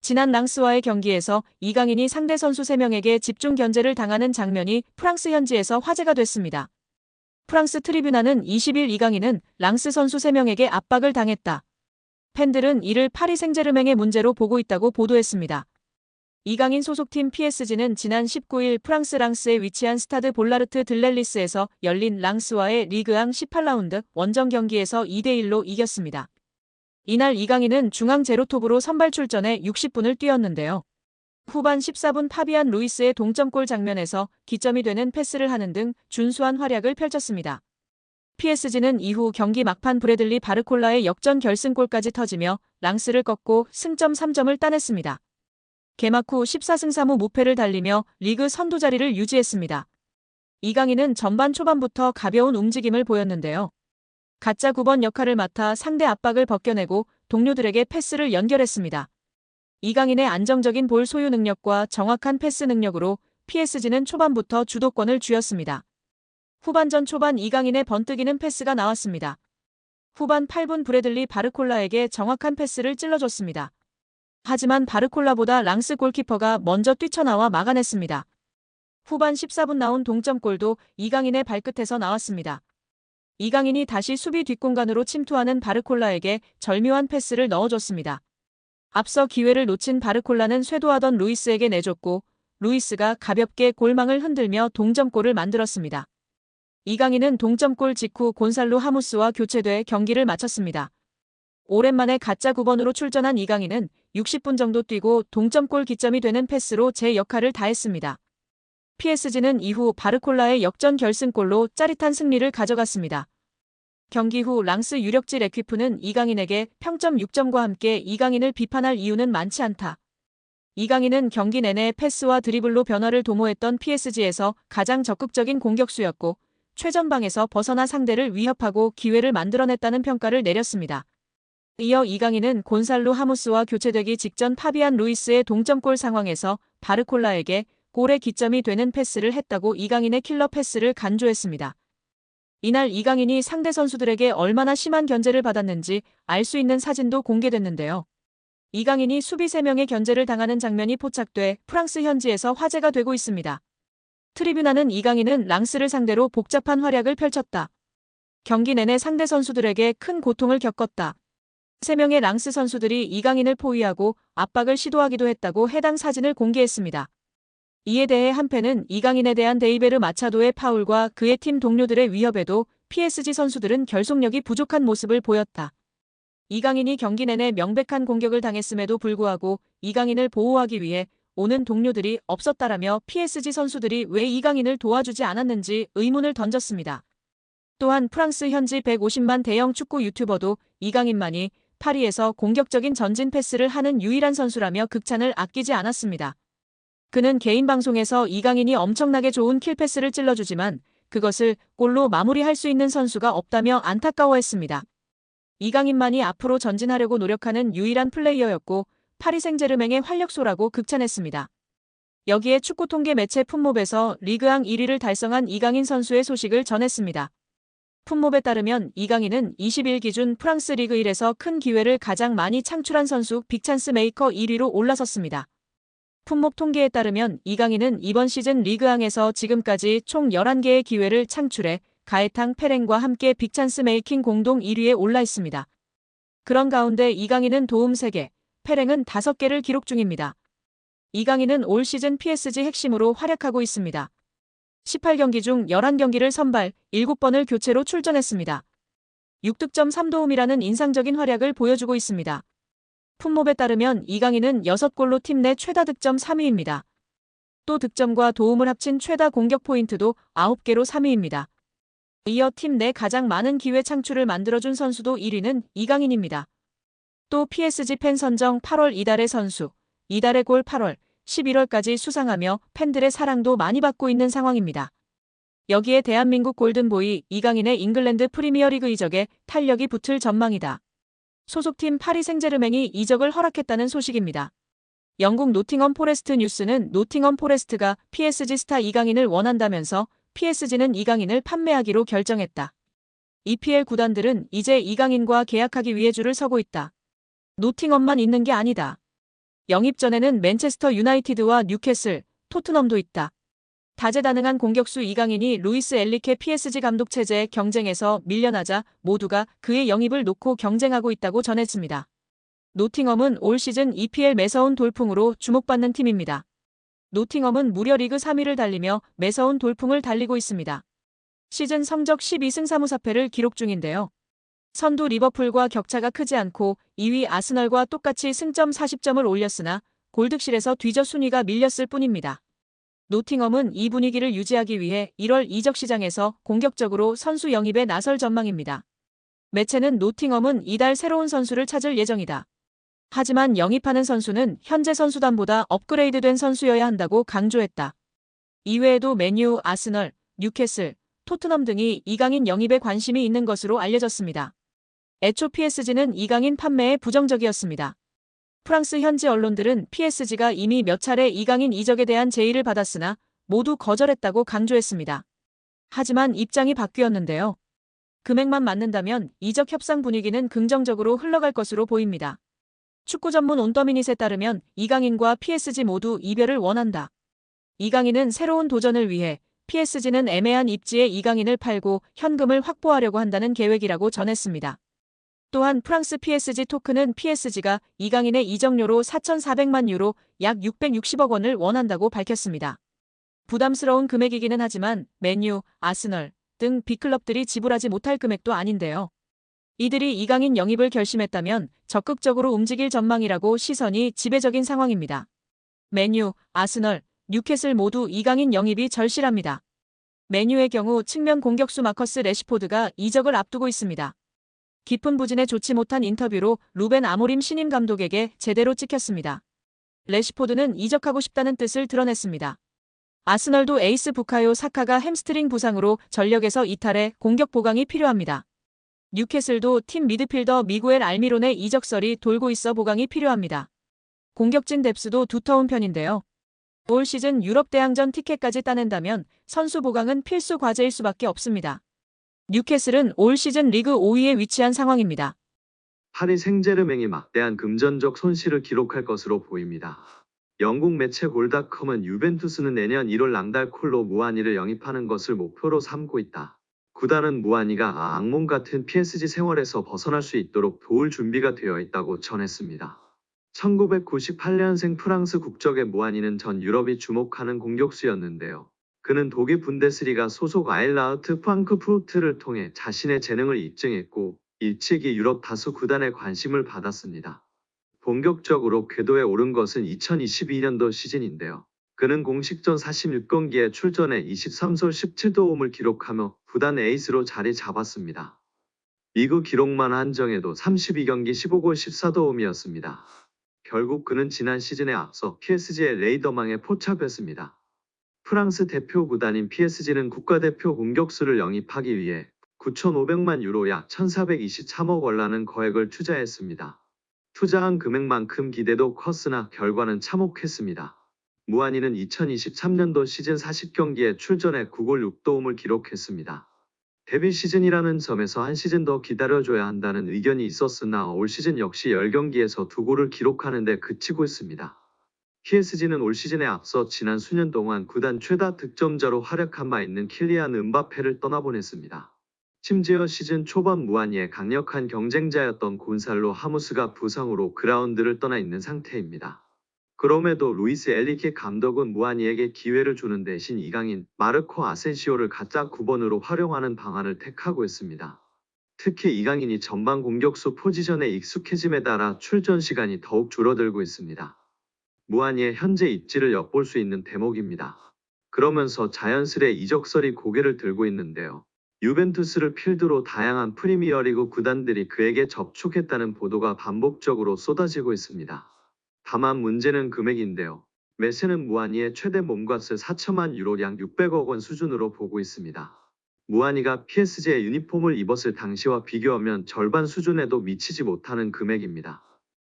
지난 랑스와의 경기에서 이강인이 상대 선수 3명에게 집중 견제를 당하는 장면이 프랑스 현지에서 화제가 됐습니다. 프랑스 트리뷰나는 20일 이강인은 랑스 선수 3명에게 압박을 당했다. 팬들은 이를 파리 생제르맹의 문제로 보고 있다고 보도했습니다. 이강인 소속팀 PSG는 지난 19일 프랑스 랑스에 위치한 스타드 볼라르트 들렐리스에서 열린 랑스와의 리그앙 18라운드 원정 경기에서 2대1로 이겼습니다. 이날 이강인은 중앙 제로톱으로 선발 출전해 60분을 뛰었는데요. 후반 14분 파비안 루이스의 동점골 장면에서 기점이 되는 패스를 하는 등 준수한 활약을 펼쳤습니다. PSG는 이후 경기 막판 브래들리 바르콜라의 역전 결승골까지 터지며 랑스를 꺾고 승점 3점을 따냈습니다. 개막 후 14승 3무 무패를 달리며 리그 선두 자리를 유지했습니다. 이강인은 전반 초반부터 가벼운 움직임을 보였는데요. 가짜 9번 역할을 맡아 상대 압박을 벗겨내고 동료들에게 패스를 연결했습니다. 이강인의 안정적인 볼 소유 능력과 정확한 패스 능력으로 PSG는 초반부터 주도권을 쥐었습니다. 후반전 초반 이강인의 번뜩이는 패스가 나왔습니다. 후반 8분 브래들리 바르콜라에게 정확한 패스를 찔러줬습니다. 하지만 바르콜라보다 랑스 골키퍼가 먼저 뛰쳐나와 막아냈습니다. 후반 14분 나온 동점골도 이강인의 발끝에서 나왔습니다. 이강인이 다시 수비 뒷공간으로 침투하는 바르콜라에게 절묘한 패스를 넣어줬습니다. 앞서 기회를 놓친 바르콜라는 쇄도하던 루이스에게 내줬고 루이스가 가볍게 골망을 흔들며 동점골을 만들었습니다. 이강인은 동점골 직후 곤살로 하무스와 교체돼 경기를 마쳤습니다. 오랜만에 가짜 9번으로 출전한 이강인은 60분 정도 뛰고 동점골 기점이 되는 패스로 제 역할을 다했습니다. PSG는 이후 바르콜라의 역전 결승골로 짜릿한 승리를 가져갔습니다. 경기 후 랑스 유력지 레퀴프는 이강인에게 평점 6점과 함께 이강인을 비판할 이유는 많지 않다. 이강인은 경기 내내 패스와 드리블로 변화를 도모했던 PSG에서 가장 적극적인 공격수였고 최전방에서 벗어나 상대를 위협하고 기회를 만들어냈다는 평가를 내렸습니다. 이어 이강인은 곤살로 하무스와 교체되기 직전 파비안 루이스의 동점골 상황에서 바르콜라에게 골의 기점이 되는 패스를 했다고 이강인의 킬러 패스를 간주했습니다. 이날 이강인이 상대 선수들에게 얼마나 심한 견제를 받았는지 알 수 있는 사진도 공개됐는데요. 이강인이 수비 3명의 견제를 당하는 장면이 포착돼 프랑스 현지에서 화제가 되고 있습니다. 트리뷰나는 이강인은 랑스를 상대로 복잡한 활약을 펼쳤다. 경기 내내 상대 선수들에게 큰 고통을 겪었다. 3명의 랑스 선수들이 이강인을 포위하고 압박을 시도하기도 했다고 해당 사진을 공개했습니다. 이에 대해 한 팬은 이강인에 대한 데이베르 마차도의 파울과 그의 팀 동료들의 위협에도 PSG 선수들은 결속력이 부족한 모습을 보였다. 이강인이 경기 내내 명백한 공격을 당했음에도 불구하고 이강인을 보호하기 위해 오는 동료들이 없었다라며 PSG 선수들이 왜 이강인을 도와주지 않았는지 의문을 던졌습니다. 또한 프랑스 현지 150만 대형 축구 유튜버도 이강인만이 파리에서 공격적인 전진 패스를 하는 유일한 선수라며 극찬을 아끼지 않았습니다. 그는 개인 방송에서 이강인이 엄청나게 좋은 킬패스를 찔러주지만 그것을 골로 마무리할 수 있는 선수가 없다며 안타까워했습니다. 이강인만이 앞으로 전진하려고 노력하는 유일한 플레이어였고 파리 생제르맹의 활력소라고 극찬했습니다. 여기에 축구 통계 매체 풋몹에서 리그앙 1위를 달성한 이강인 선수의 소식을 전했습니다. 풋몹에 따르면 이강인은 20일 기준 프랑스 리그 1에서 큰 기회를 가장 많이 창출한 선수 빅찬스 메이커 1위로 올라섰습니다. 풋몹 통계에 따르면 이강인은 이번 시즌 리그앙에서 지금까지 총 11개의 기회를 창출해 가에탕 페랭과 함께 빅찬스 메이킹 공동 1위에 올라 있습니다. 그런 가운데 이강인은 도움 3개, 페랭은 5개를 기록 중입니다. 이강인은 올 시즌 PSG 핵심으로 활약하고 있습니다. 18경기 중 11경기를 선발, 7번을 교체로 출전했습니다. 6득점 3도움이라는 인상적인 활약을 보여주고 있습니다. 풋몹에 따르면 이강인은 6골로 팀 내 최다 득점 3위입니다. 또 득점과 도움을 합친 최다 공격 포인트도 9개로 3위입니다. 이어 팀 내 가장 많은 기회 창출을 만들어준 선수도 1위는 이강인입니다. 또 PSG 팬 선정 8월 이달의 선수, 이달의 골 8월, 11월까지 수상하며 팬들의 사랑도 많이 받고 있는 상황입니다. 여기에 대한민국 골든보이 이강인의 잉글랜드 프리미어리그 이적에 탄력이 붙을 전망이다. 소속팀 파리 생제르맹이 이적을 허락했다는 소식입니다. 영국 노팅엄 포레스트 뉴스는 노팅엄 포레스트가 PSG 스타 이강인을 원한다면서 PSG는 이강인을 판매하기로 결정했다. EPL 구단들은 이제 이강인과 계약하기 위해 줄을 서고 있다. 노팅엄만 있는 게 아니다. 영입 전에는 맨체스터 유나이티드와 뉴캐슬, 토트넘도 있다. 다재다능한 공격수 이강인이 루이스 엔리케 PSG 감독 체제의 경쟁에서 밀려나자 모두가 그의 영입을 놓고 경쟁하고 있다고 전했습니다. 노팅엄은 올 시즌 EPL 매서운 돌풍으로 주목받는 팀입니다. 노팅엄은 무려 리그 3위를 달리며 매서운 돌풍을 달리고 있습니다. 시즌 성적 12승 3무4패를 기록 중인데요. 선두 리버풀과 격차가 크지 않고 2위 아스널과 똑같이 승점 40점을 올렸으나 골득실에서 뒤져 순위가 밀렸을 뿐입니다. 노팅엄은 이 분위기를 유지하기 위해 1월 이적 시장에서 공격적으로 선수 영입에 나설 전망입니다. 매체는 노팅엄은 이달 새로운 선수를 찾을 예정이다. 하지만 영입하는 선수는 현재 선수단보다 업그레이드된 선수여야 한다고 강조했다. 이외에도 맨유, 아스널, 뉴캐슬, 토트넘 등이 이강인 영입에 관심이 있는 것으로 알려졌습니다. 애초 PSG는 이강인 판매에 부정적이었습니다. 프랑스 현지 언론들은 PSG가 이미 몇 차례 이강인 이적에 대한 제의를 받았으나 모두 거절했다고 강조했습니다. 하지만 입장이 바뀌었는데요. 금액만 맞는다면 이적 협상 분위기는 긍정적으로 흘러갈 것으로 보입니다. 축구 전문 온더미닛에 따르면 이강인과 PSG 모두 이별을 원한다. 이강인은 새로운 도전을 위해 PSG는 애매한 입지에 이강인을 팔고 현금을 확보하려고 한다는 계획이라고 전했습니다. 또한 프랑스 PSG 토크는 PSG가 이강인의 이적료로 4,400만 유로 약 660억 원을 원한다고 밝혔습니다. 부담스러운 금액이기는 하지만 맨유, 아스널 등 빅클럽들이 지불하지 못할 금액도 아닌데요. 이들이 이강인 영입을 결심했다면 적극적으로 움직일 전망이라고 시선이 지배적인 상황입니다. 맨유, 아스널, 뉴캐슬 모두 이강인 영입이 절실합니다. 맨유의 경우 측면 공격수 마커스 레시포드가 이적을 앞두고 있습니다. 깊은 부진에 좋지 못한 인터뷰로 루벤 아모림 신임 감독에게 제대로 찍혔습니다. 레시포드는 이적하고 싶다는 뜻을 드러냈습니다. 아스널도 에이스 부카요 사카가 햄스트링 부상으로 전력에서 이탈해 공격 보강이 필요합니다. 뉴캐슬도 팀 미드필더 미구엘 알미론의 이적설이 돌고 있어 보강이 필요합니다. 공격진 뎁스도 두터운 편인데요. 올 시즌 유럽 대항전 티켓까지 따낸다면 선수 보강은 필수 과제일 수밖에 없습니다. 뉴캐슬은 올 시즌 리그 5위에 위치한 상황입니다. 파리 생제르맹이 막대한 금전적 손실을 기록할 것으로 보입니다. 영국 매체 골닷컴은 유벤투스는 내년 1월 랑달콜로 무아니를 영입하는 것을 목표로 삼고 있다. 구단은 무아니가 악몽 같은 PSG 생활에서 벗어날 수 있도록 도울 준비가 되어 있다고 전했습니다. 1998년생 프랑스 국적의 무아니는 전 유럽이 주목하는 공격수였는데요. 그는 독일 분데스리가 소속 아인라흐트 프랑크푸르트를 통해 자신의 재능을 입증했고 일찍이 유럽 다수 구단의 관심을 받았습니다. 본격적으로 궤도에 오른 것은 2022년도 시즌인데요. 그는 공식전 46경기에 출전해 23솔 17도움을 기록하며 구단 에이스로 자리 잡았습니다. 리그 기록만 한정해도 32경기 15골 14도움이었습니다. 결국 그는 지난 시즌에 앞서 PSG의 레이더망에 포착했습니다. 프랑스 대표 구단인 PSG는 국가대표 공격수를 영입하기 위해 9,500만 유로 약 1,423억 원라는 거액을 투자했습니다. 투자한 금액만큼 기대도 컸으나 결과는 참혹했습니다. 무아니는 2023년도 시즌 40경기에 출전해 9골 6도움을 기록했습니다. 데뷔 시즌이라는 점에서 한 시즌 더 기다려줘야 한다는 의견이 있었으나 올 시즌 역시 10경기에서 2골을 기록하는 데 그치고 있습니다. PSG는 올 시즌에 앞서 지난 수년 동안 구단 최다 득점자로 활약한 바 있는 킬리안 음바페를 떠나보냈습니다. 심지어 시즌 초반 무아니의 강력한 경쟁자였던 곤살로 하무스가 부상으로 그라운드를 떠나 있는 상태입니다. 그럼에도 루이스 엔리케 감독은 무아니에게 기회를 주는 대신 이강인, 마르코 아센시오를 가짜 9번으로 활용하는 방안을 택하고 있습니다. 특히 이강인이 전방 공격수 포지션에 익숙해짐에 따라 출전 시간이 더욱 줄어들고 있습니다. 무아니의 현재 입지를 엿볼 수 있는 대목입니다. 그러면서 자연스레 이적설이 고개를 들고 있는데요. 유벤투스를 필두로 다양한 프리미어리그 구단들이 그에게 접촉했다는 보도가 반복적으로 쏟아지고 있습니다. 다만 문제는 금액인데요. 매체는 무아니의 최대 몸값을 4천만 유로 약 600억 원 수준으로 보고 있습니다. 무아니가 PSG의 유니폼을 입었을 당시와 비교하면 절반 수준에도 미치지 못하는 금액입니다.